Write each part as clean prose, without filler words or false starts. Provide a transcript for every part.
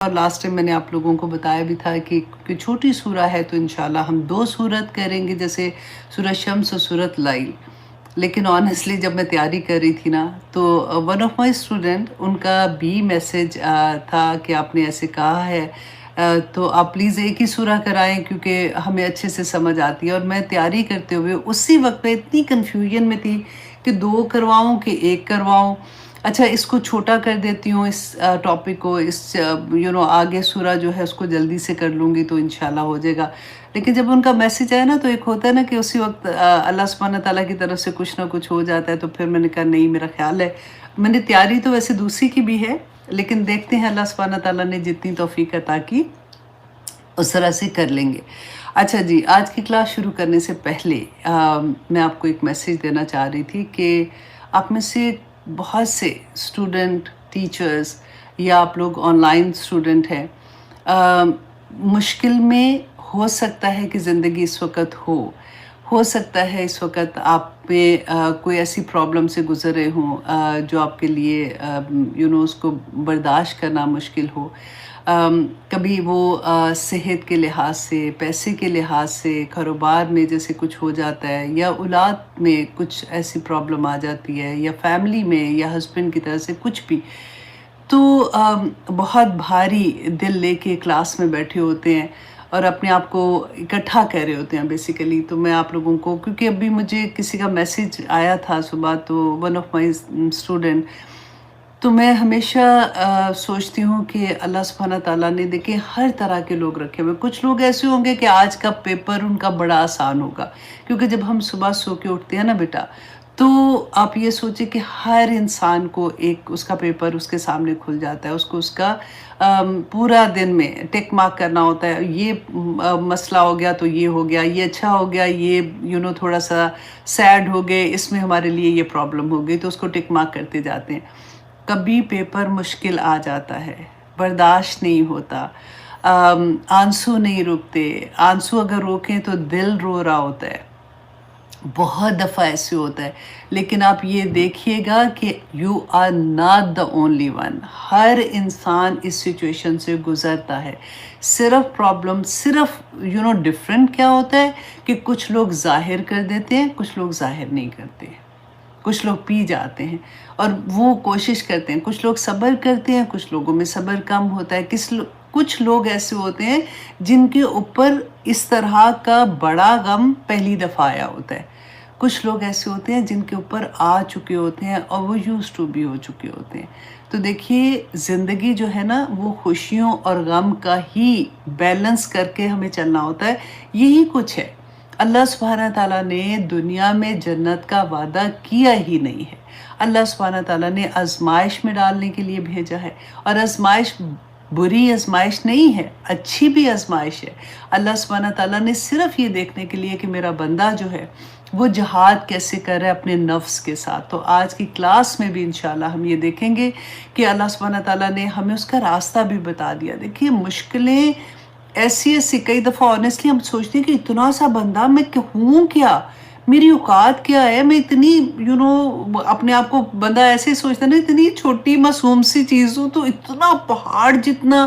اور last time میں نے آپ لوگوں کو بتایا بھی تھا کہ چھوٹی سورہ ہے تو انشاءاللہ ہم 2 سورت کریں گے، جیسے سورہ شمس اور سورۃ لیل۔ لیکن آنیسٹلی جب میں تیاری کر رہی تھی نا تو ون آف مائی اسٹوڈنٹ، ان کا بھی میسج تھا کہ آپ نے ایسے کہا ہے تو آپ پلیز ایک ہی سورہ کرائیں کیونکہ ہمیں اچھے سے سمجھ آتی ہے۔ اور میں تیاری کرتے ہوئے اسی وقت میں اتنی کنفیوژن میں تھی کہ 2 کرواؤں کہ 1 کرواؤں۔ اچھا اس کو چھوٹا کر دیتی ہوں، اس ٹاپک کو، اس آگے سورہ جو ہے اس کو جلدی سے کر لوں گی تو انشاءاللہ ہو جائے گا۔ لیکن جب ان کا میسج آیا نا تو ایک ہوتا ہے نا کہ اسی وقت اللہ سبحانہ تعالیٰ کی طرف سے کچھ نہ کچھ ہو جاتا ہے، تو پھر میں نے کہا نہیں، میرا خیال ہے میں نے تیاری تو ویسے دوسری کی بھی ہے، لیکن دیکھتے ہیں اللہ سبحانہ تعالیٰ نے جتنی توفیق عطا کی اس طرح سے کر لیں گے۔ اچھا جی، آج کی کلاس شروع کرنے سے پہلے میں آپ کو ایک میسج دینا چاہ رہی تھی کہ آپ میں سے بہت سے اسٹوڈنٹ، ٹیچرز یا آپ لوگ آن لائن اسٹوڈنٹ ہیں، مشکل میں ہو سکتا ہے کہ زندگی اس وقت ہو سکتا ہے اس وقت آپ پہ کوئی ایسی پرابلم سے گزر رہے ہوں جو آپ کے لیے اس کو برداشت کرنا مشکل ہو۔ کبھی وہ صحت کے لحاظ سے، پیسے کے لحاظ سے، کاروبار میں جیسے کچھ ہو جاتا ہے، یا اولاد میں کچھ ایسی پرابلم آ جاتی ہے، یا فیملی میں، یا ہسبینڈ کی طرف سے کچھ بھی، تو بہت بھاری دل لے کے کلاس میں بیٹھے ہوتے ہیں اور اپنے آپ کو اکٹھا کر رہے ہوتے ہیں بیسیکلی۔ تو میں آپ لوگوں کو، کیونکہ ابھی مجھے کسی کا میسج آیا تھا صبح، تو ون آف مائی اسٹوڈنٹ، تو میں ہمیشہ سوچتی ہوں کہ اللہ سبحانہ تعالیٰ نے دیکھیں ہر طرح کے لوگ رکھے ہوئے۔ کچھ لوگ ایسے ہوں گے کہ آج کا پیپر ان کا بڑا آسان ہوگا، کیونکہ جب ہم صبح سو کے اٹھتے ہیں نا بیٹا، تو آپ یہ سوچیں کہ ہر انسان کو ایک اس کا پیپر اس کے سامنے کھل جاتا ہے، اس کو اس کا پورا دن میں ٹک مارک کرنا ہوتا ہے، یہ مسئلہ ہو گیا تو یہ ہو گیا، یہ اچھا ہو گیا، یہ تھوڑا سا سیڈ ہو گئے، اس میں ہمارے لیے یہ پرابلم ہو گئی، تو اس کو ٹک مارک کرتے جاتے ہیں۔ کبھی پیپر مشکل آ جاتا ہے، برداشت نہیں ہوتا، آنسو نہیں رکتے، آنسو اگر روکیں تو دل رو رہا ہوتا ہے، بہت دفعہ ایسے ہوتا ہے۔ لیکن آپ یہ دیکھیے گا کہ you are not the only one, ہر انسان اس سچویشن سے گزرتا ہے۔ صرف پرابلم، صرف ڈفرینٹ کیا ہوتا ہے کہ کچھ لوگ ظاہر کر دیتے ہیں، کچھ لوگ ظاہر نہیں کرتے ہیں، کچھ لوگ پی جاتے ہیں اور وہ کوشش کرتے ہیں، کچھ لوگ صبر کرتے ہیں، کچھ لوگوں میں صبر کم ہوتا ہے، کچھ لوگ ایسے ہوتے ہیں جن کے اوپر اس طرح کا بڑا غم پہلی دفعہ آیا ہوتا ہے، کچھ لوگ ایسے ہوتے ہیں جن کے اوپر آ چکے ہوتے ہیں اور وہ یوز ٹو بھی ہو چکے ہوتے ہیں۔ تو دیکھیے زندگی جو ہے نا وہ خوشیوں اور غم کا ہی بیلنس کر کے ہمیں چلنا ہوتا ہے، یہی کچھ ہے۔ اللہ سبحانہ تعالیٰ نے دنیا میں جنت کا وعدہ کیا ہی نہیں ہے، اللہ سبحانہ تعالیٰ نے آزمائش میں ڈالنے کے لیے بھیجا ہے، اور آزمائش بری آزمائش نہیں ہے، اچھی بھی آزمائش ہے۔ اللہ سبحانہ تعالیٰ نے صرف یہ دیکھنے کے لیے کہ میرا بندہ جو ہے وہ جہاد کیسے کر رہا ہے اپنے نفس کے ساتھ۔ تو آج کی کلاس میں بھی انشاءاللہ ہم یہ دیکھیں گے کہ اللہ سبحانہ تعالیٰ نے ہمیں اس کا راستہ بھی بتا دیا۔ دیکھیے مشکلیں ایسی کئی دفعہ آنیسٹلی ہم سوچتے ہیں کہ اتنا سا بندہ، میں ہوں کیا، میری اوقات کیا ہے، میں اتنی اپنے آپ کو بندہ ایسے سوچتا ہے نا، اتنی چھوٹی معصوم سی چیز ہوں تو اتنا پہاڑ جتنا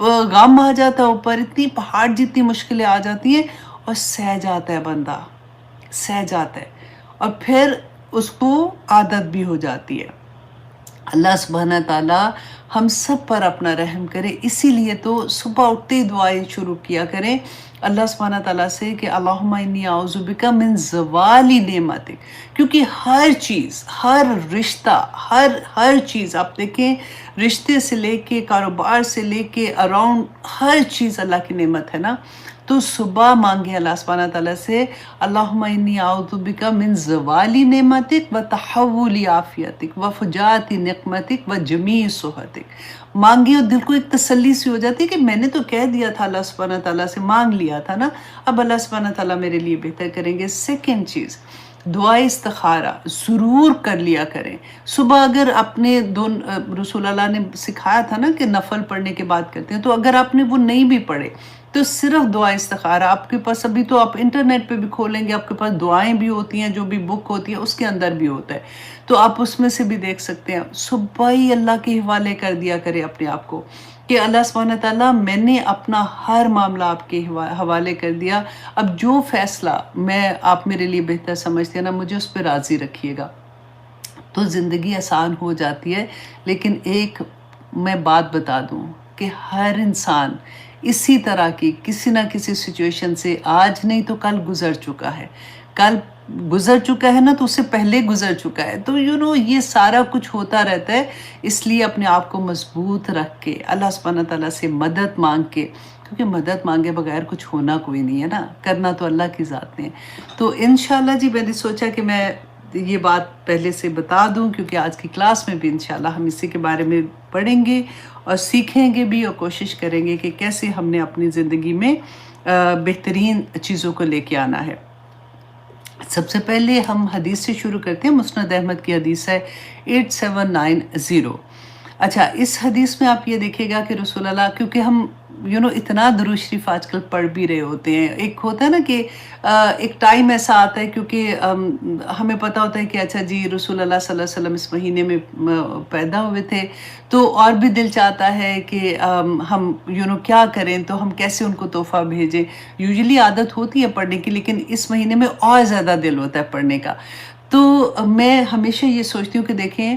غم آ جاتا ہے اوپر، اتنی پہاڑ جتنی مشکلیں آ جاتی ہیں، اور سہ جاتا ہے بندہ، سہ جاتا ہے، اور پھر اس کو عادت بھی ہو جاتی ہے۔ اللہ سبحانہ تعالیٰ ہم سب پر اپنا رحم کرے، اسی لیے تو صبح اٹھتے ہی دعائیں شروع کیا کریں اللہ سبحانہ تعالیٰ سے کہ اللہم انی اعوذ بک من زوال نعمتک، کیونکہ ہر چیز، ہر رشتہ، ہر چیز آپ دیکھیں، رشتے سے لے کے کاروبار سے لے کے اراؤنڈ ہر چیز اللہ کی نعمت ہے نا۔ تو صبح مانگے اللہ سبحانہ تعالیٰ سے اللہم انی اعوذ بک من زوال نعمتک و تحول عافیتک و فجاعت نقمتک و جمیع سخطک۔ مانگے اور دل کو ایک تسلی سی ہو جاتی ہے کہ میں نے تو کہہ دیا تھا اللہ سبحانہ تعالیٰ سے، مانگ لیا تھا نا، اب اللہ سبحانہ تعالیٰ میرے لیے بہتر کریں گے۔ سیکنڈ چیز، دعائے استخارہ ضرور کر لیا کریں صبح۔ اگر اپنے رسول اللہ نے سکھایا تھا نا کہ نفل پڑھنے کے بعد کرتے ہیں، تو اگر آپ نے وہ نہیں بھی پڑھے تو صرف دعا استخارہ آپ کے پاس، ابھی تو آپ انٹرنیٹ پہ بھی کھولیں گے، آپ کے پاس دعائیں بھی ہوتی ہیں، جو بھی بک ہوتی ہے اس کے اندر بھی ہوتا ہے، تو آپ اس میں سے بھی دیکھ سکتے ہیں۔ صبح ہی اللہ کے حوالے کر دیا کرے اپنے آپ کو، کہ اللہ سبحانہ تعالیٰ میں نے اپنا ہر معاملہ آپ کے حوالے کر دیا، اب جو فیصلہ آپ میرے لیے بہتر سمجھتے ہیں نا، مجھے اس پہ راضی رکھیے گا، تو زندگی آسان ہو جاتی ہے۔ لیکن ایک میں بات بتا دوں کہ ہر انسان اسی طرح کی کسی نہ کسی سچویشن سے آج نہیں تو کل گزر چکا ہے، کل گزر چکا ہے نا تو اس سے پہلے گزر چکا ہے، تو یہ سارا کچھ ہوتا رہتا ہے۔ اس لیے اپنے آپ کو مضبوط رکھ کے اللہ سبحانہ تعالیٰ سے مدد مانگ کے، کیونکہ مدد مانگے بغیر کچھ ہونا کوئی نہیں ہے نا، کرنا تو اللہ کی ذات نے۔ تو انشاءاللہ جی میں نے سوچا کہ میں یہ بات پہلے سے بتا دوں، کیونکہ آج کی کلاس میں بھی انشاءاللہ ہم اسی کے بارے میں پڑھیں گے اور سیکھیں گے بھی، اور کوشش کریں گے کہ کیسے ہم نے اپنی زندگی میں بہترین چیزوں کو لے کے آنا ہے۔ سب سے پہلے ہم حدیث سے شروع کرتے ہیں۔ مسند احمد کی حدیث ہے 8790۔ اچھا، اس حدیث میں آپ یہ دیکھیں گا کہ رسول اللہ، کیونکہ ہم اتنا درود شریف آج کل پڑھ بھی رہے ہوتے ہیں، ایک ہوتا ہے نا کہ ایک ٹائم ایسا آتا ہے، کیونکہ ہمیں پتہ ہوتا ہے کہ اچھا جی رسول اللہ صلی اللہ علیہ وسلم اس مہینے میں پیدا ہوئے تھے، تو اور بھی دل چاہتا ہے کہ ہم کیا کریں، تو ہم کیسے ان کو تحفہ بھیجیں۔ یوزلی عادت ہوتی ہے پڑھنے کی، لیکن اس مہینے میں اور زیادہ دل ہوتا ہے پڑھنے کا۔ تو میں ہمیشہ یہ سوچتی ہوں کہ دیکھیں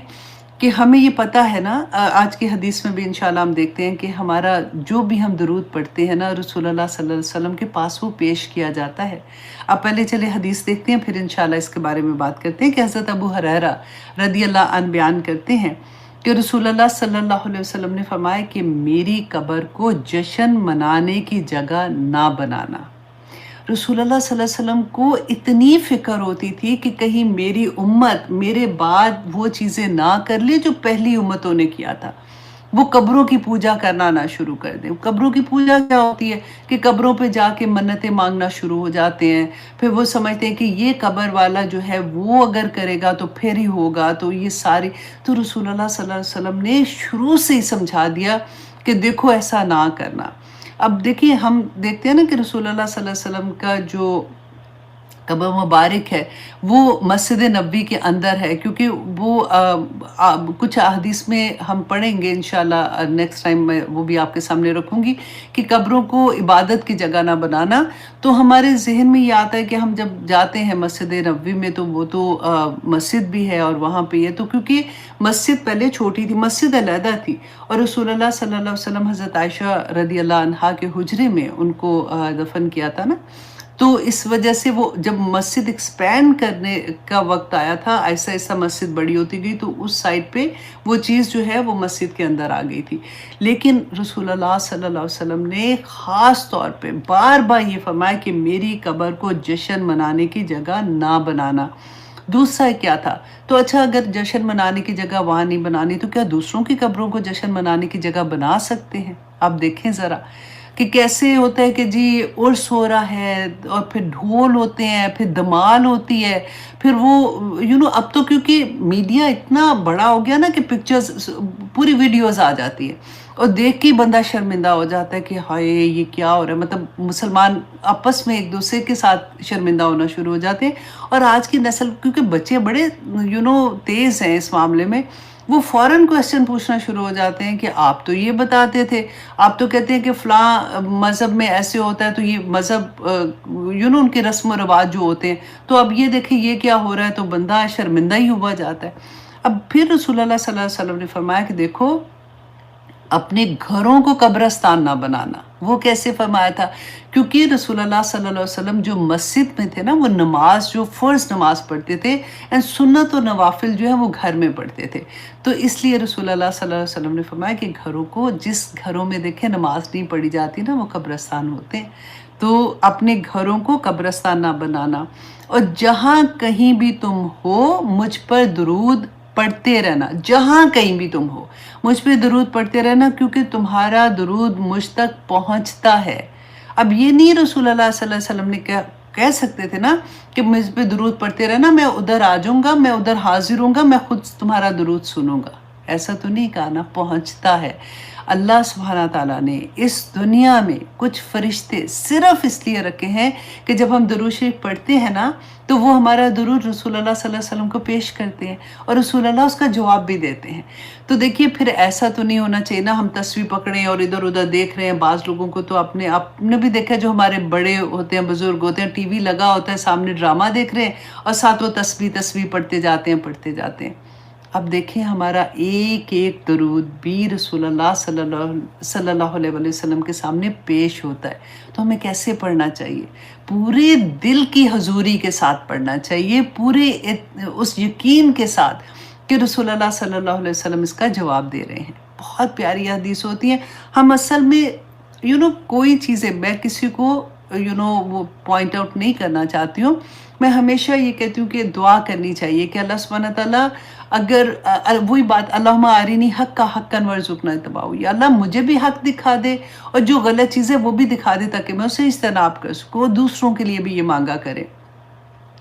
کہ ہمیں یہ پتہ ہے نا، آج کی حدیث میں بھی انشاءاللہ ہم دیکھتے ہیں کہ ہمارا جو بھی ہم درود پڑھتے ہیں نا، رسول اللہ صلی اللہ علیہ وسلم کے پاس وہ پیش کیا جاتا ہے۔ اب پہلے چلے حدیث دیکھتے ہیں، پھر انشاءاللہ اس کے بارے میں بات کرتے ہیں کہ حضرت ابو ہریرہ رضی اللہ عنہ بیان کرتے ہیں کہ رسول اللہ صلی اللہ علیہ وسلم نے فرمایا کہ میری قبر کو جشن منانے کی جگہ نہ بنانا۔ رسول اللہ صلی اللہ علیہ وسلم کو اتنی فکر ہوتی تھی کہ کہیں میری امت میرے بعد وہ چیزیں نہ کر لے جو پہلی امتوں نے کیا تھا، وہ قبروں کی پوجا کرنا نہ شروع کر دیں۔ قبروں کی پوجا کیا ہوتی ہے کہ قبروں پہ جا کے منتیں مانگنا شروع ہو جاتے ہیں، پھر وہ سمجھتے ہیں کہ یہ قبر والا جو ہے وہ اگر کرے گا تو پھر ہی ہوگا، تو یہ ساری، تو رسول اللہ صلی اللہ علیہ وسلم نے شروع سے ہی سمجھا دیا کہ دیکھو ایسا نہ کرنا۔ اب دیکھیے، ہم دیکھتے ہیں نا کہ رسول اللہ صلی اللہ علیہ وسلم کا جو قبر مبارک ہے وہ مسجد نبوی کے اندر ہے، کیونکہ وہ کچھ احادیث میں ہم پڑھیں گے انشاءاللہ، نیکسٹ ٹائم میں وہ بھی آپ کے سامنے رکھوں گی کہ قبروں کو عبادت کی جگہ نہ بنانا۔ تو ہمارے ذہن میں یہ آتا ہے کہ ہم جب جاتے ہیں مسجد نبوی میں تو وہ تو مسجد بھی ہے اور وہاں پہ یہ تو، کیونکہ مسجد پہلے چھوٹی تھی، مسجد علیحدہ تھی، اور رسول اللہ صلی اللہ علیہ وسلم حضرت عائشہ رضی اللہ عنہا کے حجرے میں ان کو دفن کیا تھا نا، تو اس وجہ سے وہ جب مسجد ایکسپینڈ کرنے کا وقت آیا تھا، ایسا ایسا مسجد بڑی ہوتی گئی، تو اس سائڈ پہ وہ چیز جو ہے وہ مسجد کے اندر آ گئی تھی۔ لیکن رسول اللہ صلی اللہ علیہ وسلم نے خاص طور پہ بار بار یہ فرمایا کہ میری قبر کو جشن منانے کی جگہ نہ بنانا۔ دوسرا کیا تھا؟ تو اچھا، اگر جشن منانے کی جگہ وہاں نہیں بنانی تو کیا دوسروں کی قبروں کو جشن منانے کی جگہ بنا سکتے ہیں؟ آپ دیکھیں ذرا کہ کیسے ہوتا ہے کہ جی عرس ہو رہا ہے اور پھر ڈھول ہوتے ہیں، پھر دمال ہوتی ہے، پھر وہ اب تو کیونکہ میڈیا اتنا بڑا ہو گیا نا کہ پکچرز پوری ویڈیوز آ جاتی ہیں، اور دیکھ کے بندہ شرمندہ ہو جاتا ہے کہ ہائے یہ کیا ہو رہا ہے، مطلب مسلمان آپس میں ایک دوسرے کے ساتھ شرمندہ ہونا شروع ہو جاتے ہیں۔ اور آج کی نسل، کیونکہ بچے بڑے تیز ہیں اس معاملے میں، وہ فوراً کویسچن پوچھنا شروع ہو جاتے ہیں کہ آپ تو یہ بتاتے تھے، آپ تو کہتے ہیں کہ فلاں مذہب میں ایسے ہوتا ہے، تو یہ مذہب ان کے رسم و رواج جو ہوتے ہیں، تو اب یہ دیکھیں یہ کیا ہو رہا ہے، تو بندہ شرمندہ ہی ہوا جاتا ہے۔ اب پھر رسول اللہ صلی اللہ علیہ وسلم نے فرمایا کہ دیکھو، اپنے گھروں کو قبرستان نہ بنانا۔ وہ کیسے فرمایا تھا؟ کیونکہ رسول اللہ صلی اللہ علیہ وسلم جو مسجد میں تھے نا، وہ نماز جو فرض نماز پڑھتے تھے، سنت و نوافل جو ہے وہ گھر میں پڑھتے تھے، تو اس لیے رسول اللہ صلی اللہ علیہ وسلم نے فرمایا کہ گھروں کو، جس گھروں میں دیکھیں نماز نہیں پڑھی جاتی نا، وہ قبرستان ہوتے ہیں، تو اپنے گھروں کو قبرستان نہ بنانا۔ اور جہاں کہیں بھی تم ہو مجھ پر درود پڑھتے رہنا، جہاں کہیں بھی تم ہو مجھ پہ درود پڑھتے رہنا، کیونکہ تمہارا درود مجھ تک پہنچتا ہے۔ اب یہ نہیں رسول اللہ صلی اللہ علیہ وسلم نے کہہ سکتے تھے نا کہ مجھ پہ درود پڑھتے رہنا، میں ادھر آ جاؤں گا، میں ادھر حاضر ہوں گا، میں خود تمہارا درود سنوں گا، ایسا تو نہیں کہا نا، پہنچتا ہے۔ اللہ سبحانہ تعالیٰ نے اس دنیا میں کچھ فرشتے صرف اس لیے رکھے ہیں کہ جب ہم درود شریف پڑھتے ہیں نا تو وہ ہمارا درود رسول اللہ صلی اللہ علیہ وسلم کو پیش کرتے ہیں اور رسول اللہ اس کا جواب بھی دیتے ہیں۔ تو دیکھیے پھر ایسا تو نہیں ہونا چاہیے نا ہم تسبیح پکڑیں اور ادھر ادھر دیکھ رہے ہیں۔ بعض لوگوں کو تو آپ نے بھی دیکھا جو ہمارے بڑے ہوتے ہیں، بزرگ ہوتے ہیں، ٹی وی لگا ہوتا ہے، سامنے ڈرامہ دیکھ رہے ہیں اور ساتھ وہ تسبیح پڑھتے جاتے ہیں۔ اب دیکھیں ہمارا ایک ایک درود بھی رسول اللہ صلی اللہ علیہ وسلم کے سامنے پیش ہوتا ہے، تو ہمیں کیسے پڑھنا چاہیے؟ پورے دل کی حضوری کے ساتھ پڑھنا چاہیے، پورے اس یقین کے ساتھ کہ رسول اللہ صلی اللہ علیہ وسلم اس کا جواب دے رہے ہیں۔ بہت پیاری حدیث ہوتی ہیں۔ ہم اصل میں کوئی چیزیں میں کسی کو وہ پوائنٹ آؤٹ نہیں کرنا چاہتی ہوں، میں ہمیشہ یہ کہتی ہوں کہ دعا کرنی چاہیے کہ اللہ سبحانہ تعالیٰ اگر وہی بات اللہم ارنی حق حقا وارزقنا اتباعہ، یا اللہ مجھے بھی حق دکھا دے اور جو غلط چیزیں وہ بھی دکھا دے تاکہ میں اسے اجتناب کر سکوں، دوسروں کے لیے بھی یہ مانگا کرے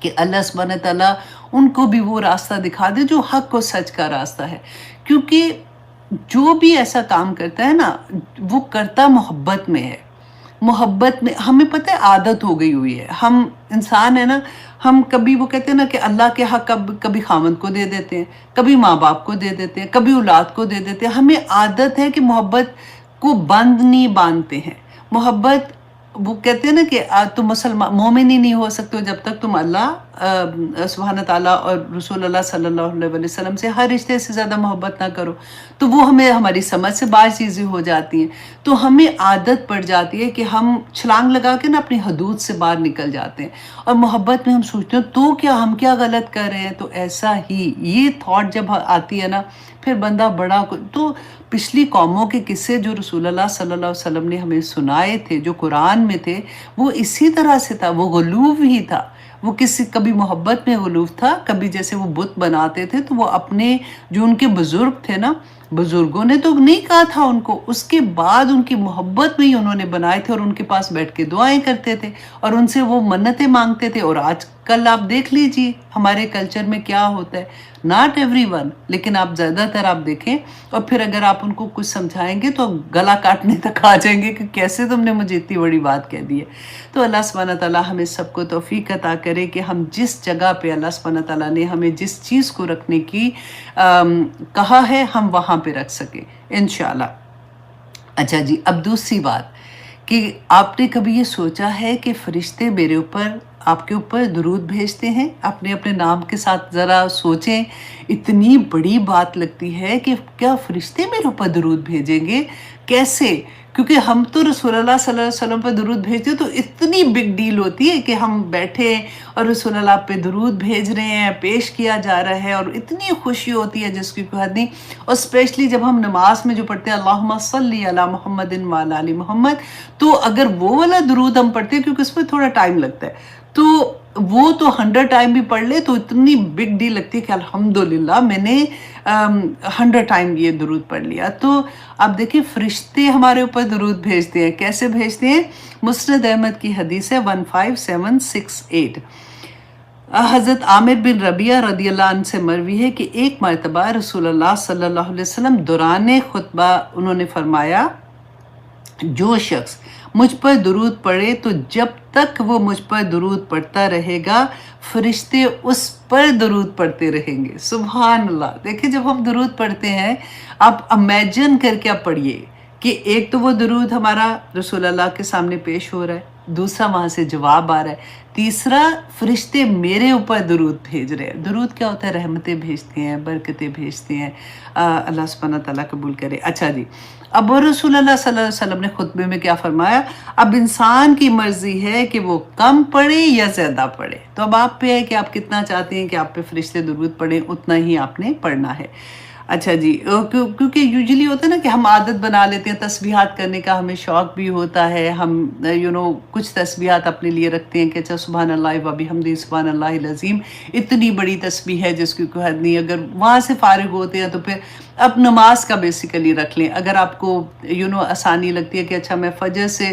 کہ اللہ سبحانہ تعالیٰ ان کو بھی وہ راستہ دکھا دے جو حق و سچ کا راستہ ہے۔ کیونکہ جو بھی ایسا کام کرتا ہے نا وہ کرتا محبت میں ہے، محبت میں۔ ہمیں پتہ ہے عادت ہو گئی ہوئی ہے، ہم انسان ہیں نا، ہم کبھی وہ کہتے ہیں نا کہ اللہ کے حق کبھی خامند کو دے دیتے ہیں، کبھی ماں باپ کو دے دیتے ہیں، کبھی اولاد کو دے دیتے ہیں۔ ہمیں عادت ہے کہ محبت کو بند نہیں باندھتے ہیں۔ محبت وہ کہتے ہیں نا کہ تم مومن ہی نہیں ہو سکتے جب تک تم اللہ سبحانہ تعالیٰ اور رسول اللہ صلی اللہ علیہ وسلم سے ہر رشتے سے زیادہ محبت نہ کرو، تو وہ ہماری سمجھ سے بعض چیزیں ہو جاتی ہیں، تو ہمیں عادت پڑ جاتی ہے کہ ہم چھلانگ لگا کے نا اپنی حدود سے باہر نکل جاتے ہیں، اور محبت میں ہم سوچتے ہیں تو کیا ہم کیا غلط کر رہے ہیں۔ تو ایسا ہی یہ تھاٹ جب آتی ہے نا پھر بندہ بڑا تو پچھلی قوموں کے قصے جو رسول اللہ صلی اللہ علیہ وسلم نے ہمیں سنائے تھے، جو قرآن میں تھے، وہ اسی طرح سے تھا، وہ غلوب ہی تھا۔ وہ کبھی محبت میں غلوب تھا، کبھی جیسے وہ بت بناتے تھے تو وہ اپنے جو ان کے بزرگ تھے نا، بزرگوں نے تو نہیں کہا تھا ان کو، اس کے بعد ان کی محبت میں ہی انہوں نے بنائے تھے اور ان کے پاس بیٹھ کے دعائیں کرتے تھے اور ان سے وہ منتیں مانگتے تھے۔ اور آج کل آپ دیکھ لیجئے ہمارے کلچر میں کیا ہوتا ہے، ناٹ ایوری ون، لیکن آپ زیادہ تر آپ دیکھیں، اور پھر اگر آپ ان کو کچھ سمجھائیں گے تو گلا کاٹنے تک آ جائیں گے کہ کیسے تم نے مجھے اتنی بڑی بات کہہ دی ہے۔ تو اللہ سبحانہ تعالیٰ ہمیں سب کو توفیق عطا کرے کہ ہم جس جگہ پہ اللہ سبحانہ تعالیٰ نے ہمیں جس چیز کو رکھنے کی کہا ہے ہم وہاں پہ رکھ سکیں انشاءاللہ۔ اچھا جی، اب دوسری بات کہ آپ نے کبھی یہ سوچا ہے کہ فرشتے میرے اوپر آپ کے اوپر درود بھیجتے ہیں؟ اپنے نام کے ساتھ ذرا سوچیں، اتنی بڑی بات لگتی ہے کہ کیا فرشتے میرے اوپر درود بھیجیں گے؟ کیسے؟ کیونکہ ہم تو رسول اللہ صلی اللہ علیہ وسلم پہ درود بھیجتے تو اتنی بگ ڈیل ہوتی ہے کہ ہم بیٹھے اور رسول اللہ پہ درود بھیج رہے ہیں، پیش کیا جا رہا ہے، اور اتنی خوشی ہوتی ہے جس کی کوئی حد نہیں۔ اور اسپیشلی جب ہم نماز میں جو پڑھتے ہیں اللہم صلی علی محمد وعلی آل محمد، تو اگر وہ والا درود ہم پڑھتے ہیں کیونکہ اس میں تھوڑا ٹائم لگتا ہے، تو وہ تو 100 ٹائم بھی پڑھ لے تو اتنی بگ ڈیل لگتی ہے کہ الحمدللہ میں نے 100 ٹائم یہ درود پڑھ لیا۔ تو اب دیکھیں فرشتے ہمارے اوپر درود بھیجتے ہیں، کیسے بھیجتے ہیں؟ مسند احمد کی حدیث ہے 15768، حضرت عامر بن ربیعہ رضی اللہ عنہ سے مروی ہے کہ ایک مرتبہ رسول اللہ صلی اللہ علیہ وسلم دوران خطبہ انہوں نے فرمایا، جو شخص مجھ پر درود پڑھے تو جب تک وہ مجھ پر درود پڑھتا رہے گا فرشتے اس پر درود پڑھتے رہیں گے۔ سبحان اللہ! دیکھیں جب ہم درود پڑھتے ہیں، آپ امیجن کر کے آپ پڑھیے کہ ایک تو وہ درود ہمارا رسول اللہ کے سامنے پیش ہو رہا ہے، دوسرا وہاں سے جواب آ رہا ہے، تیسرا فرشتے میرے اوپر درود بھیج رہے ہیں۔ درود کیا ہوتا ہے؟ رحمتیں بھیجتے ہیں، برکتیں بھیجتے ہیں، اللہ سبحانہ تعالیٰ قبول کرے۔ اچھا جی، اب رسول اللہ صلی اللہ علیہ وسلم نے خطبے میں کیا فرمایا؟ اب انسان کی مرضی ہے کہ وہ کم پڑھے یا زیادہ پڑھے، تو اب آپ پہ ہے کہ آپ کتنا چاہتے ہیں کہ آپ پہ فرشتے درود پڑھیں، اتنا ہی آپ نے پڑھنا ہے۔ اچھا جی، کیونکہ یوزلی ہوتا ہے نا کہ ہم عادت بنا لیتے ہیں تسبیحات کرنے کا، ہمیں شوق بھی ہوتا ہے، ہم کچھ تسبیحات اپنے لیے رکھتے ہیں کہ اچھا سبحان اللہ و بحمدہ سبحان اللہ العظیم، اتنی بڑی تسبیح ہے جس کی کوئی حد نہیں۔ اگر وہاں سے فارغ ہوتے ہیں تو پھر اب نماز کا بیسیکلی رکھ لیں، اگر آپ کو آسانی لگتی ہے کہ اچھا میں فجر سے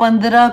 15